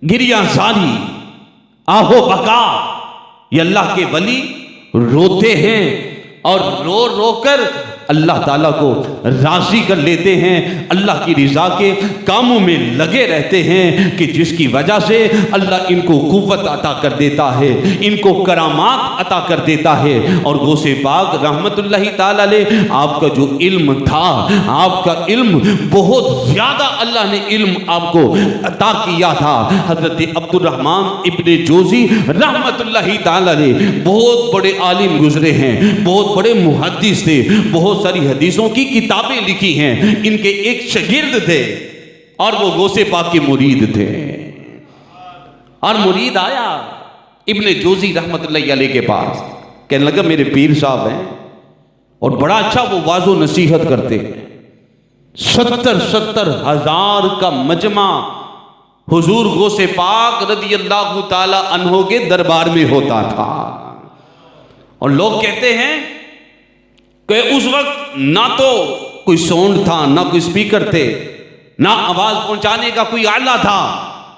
गिरिया जारी, आहो बका, ये अल्लाह के वली रोते हैं और रो रो कर अल्लाह ताला को राजी कर लेते हैं, अल्लाह की रिजा के कामों में लगे रहते हैं कि जिसकी वजह से अल्लाह इनको कुव्वत अता कर देता है, इनको करामात अता कर देता है। और गौसे पाक रहमतुल्लाहि ताला अलैह आपका जो इल्म था, आपका इल्म बहुत ज़्यादा अल्लाह ने इल्म आपको अता किया था। हज़रत अब्दुर्रहमान इब्ने जोज़ी रहमतुल्लाहि ताला अलैह बहुत बड़े आलिम गुजरे हैं, बहुत बड़े मुहद्दिस थे, बहुत सारी हदीसों की किताबें लिखी हैं। इनके एक शागिर्द थे और वो गौसे पाक के मुरीद थे। और मुरीद आया इब्ने जोज़ी रहमतुल्लाहि अलैह के पास, कहने लगा मेरे पीर साहब हैं और बड़ा अच्छा वो वाज़ो नसीहत करते हैं। 70 हज़ार का मजमा हुजूर गौसे पाक रज़ियल्लाहु ताला अन्हो के दरबार में होता था। और लोग कहते हैं कि उस वक्त ना तो कोई साउंड था, ना कोई स्पीकर थे, ना आवाज पहुंचाने का कोई आला था।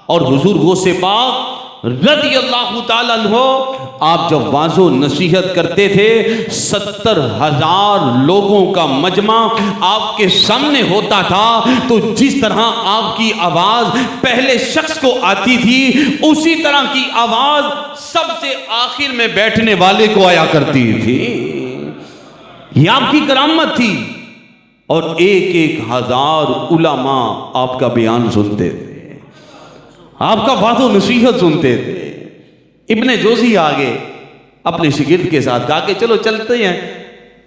और हुजूर गौसे पाक रज़ियल्लाहु ताला अन्हो आप जब वाज़ो नसीहत करते थे, 70,000 लोगों का मजमा आपके सामने होता था, तो जिस तरह आपकी आवाज पहले शख्स को आती थी, उसी तरह की आवाज सबसे आखिर में बैठने वाले को आया करती थी। यह आपकी करामत थी। और 1,000 उलमा आपका बयान सुनते थे, आपका वाज़ो नसीहत सुनते थे। इब्ने जोज़ी आगे अपने शागिर्द के साथ कहा कि चलो चलते हैं,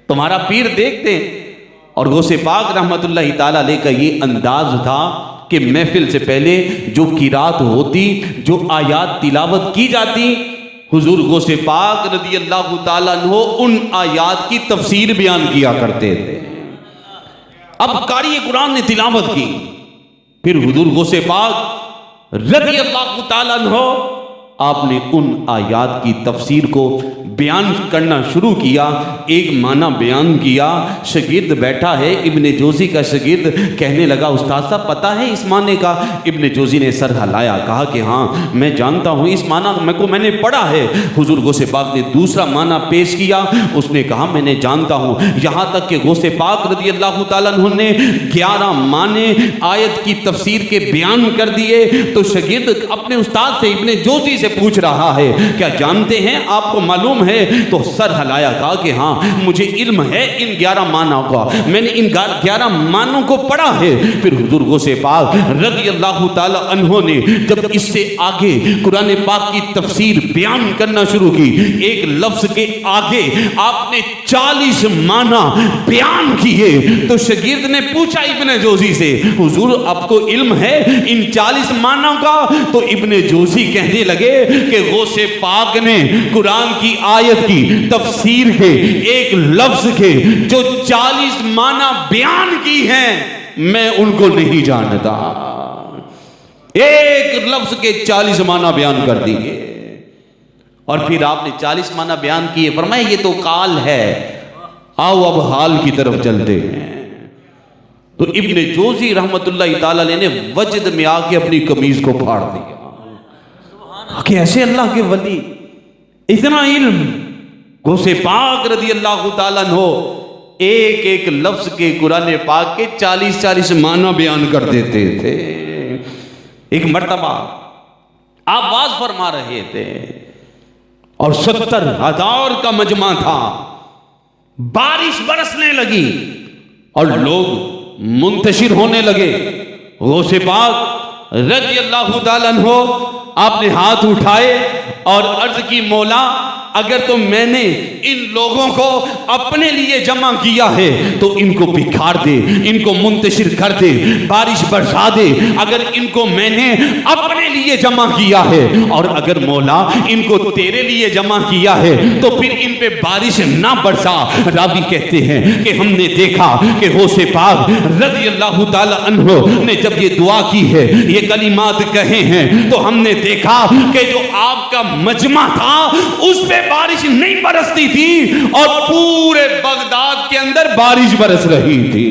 तुम्हारा पीर देखते हैं। और गौसे पाक रहमतुल्लाहि ताला अलैह का ये अंदाज था कि महफिल से पहले जो किरात होती, जो आयात तिलावत की जाती, हुजूर गौसे पाक रज़ियल्लाहु ताला अन्हो उन आयात की तफसीर बयान किया करते थे। अब कारी कुरान ने तिलावत की, फिर हुजूर गौसे पाक रज़ियल्लाहु ताला अन्हो आपने उन आयात की तफसीर को बयान करना शुरू किया, एक माना बयान किया। शागिर्द बैठा है, इब्ने जोज़ी का शागिर्द कहने लगा उस्ताद साहब पता है इस माने का? इब्ने जोज़ी ने सर हिलाया, कहा कि हाँ मैं जानता हूँ इस माना को, मैंने पढ़ा है। हुजूर गौसे पाक ने दूसरा माना पेश किया, उसने कहा मैंने जानता हूँ। यहाँ तक कि गौसे पाक रज़ियल्लाहु ताला अन्हु ने 11 माने आयत की तफसीर के बयान कर दिए। तो शागिर्द अपने उस्ताद से इब्ने जोज़ी से पूछ रहा है क्या जानते हैं, आपको मालूम है? तो सर हिलाया, कहा कि हाँ मुझे इल्म है इन 11 मानों का, मैंने इन 11 मानों को पढ़ा है। फिर हुजूर गौसे पाक रज़ियल्लाहु ताला अन्हु ने जब इससे आगे कुरान पाक की तफसीर बयान करना शुरू की, एक लफ्ज के आगे आपने 40 माना बयान किए। तो शागिर्द ने पूछा इब्ने जोज़ी से, हुजूर आपको इल्म है इन 40 मानों का? तो इब्ने जोज़ी कहने लगे कि गौसे पाक ने कुरान की आयत की तफसीर के एक लफ्ज के जो 40 माना बयान की हैं, मैं उनको नहीं जानता। एक लफ्ज के 40 माना बयान कर दिए। और फिर आपने 40 माना बयान किए, फरमाया ये तो काल है, आओ अब हाल की तरफ चलते हैं। तो इब्ने जोज़ी रहमतुल्लाहि ताला अलैह ने वजद में आके अपनी कमीज को फाड़ दिया कि ऐसे अल्लाह के वली, इतना इल्म। गौसे पाक रज़ियल्लाहु ताला अन्हु एक एक लफ्ज के कुरान पाक के 40 माना बयान कर देते थे। एक मर्तबा आप वाज फरमा रहे थे और 70,000 का मजमा था, बारिश बरसने लगी और लोग मुंतशिर होने लगे। गौसे पाक रज़ियल्लाहु ताला अन्हु आपने हाथ उठाए और अर्ज की मौला अगर तो मैंने इन लोगों को अपने लिए जमा किया है तो इनको बिखार दे, इनको मुंतशिर कर दे, बारिश बरसा दे। अगर इनको मैंने अपने लिए जमा किया है और अगर मौला इनको तेरे लिए जमा किया है तो फिर इन पे बारिश ना बरसा। रावी कहते हैं कि हमने देखा कि गौसे पाक रज़ियल्लाहु ताला अन्हु ने जब ये दुआ की है, ये कलिमात कहे हैं, तो हमने देखा कि जो आपका मजमा था उस पे बारिश नहीं बरसती थी और पूरे बगदाद के अंदर बारिश बरस रही थी।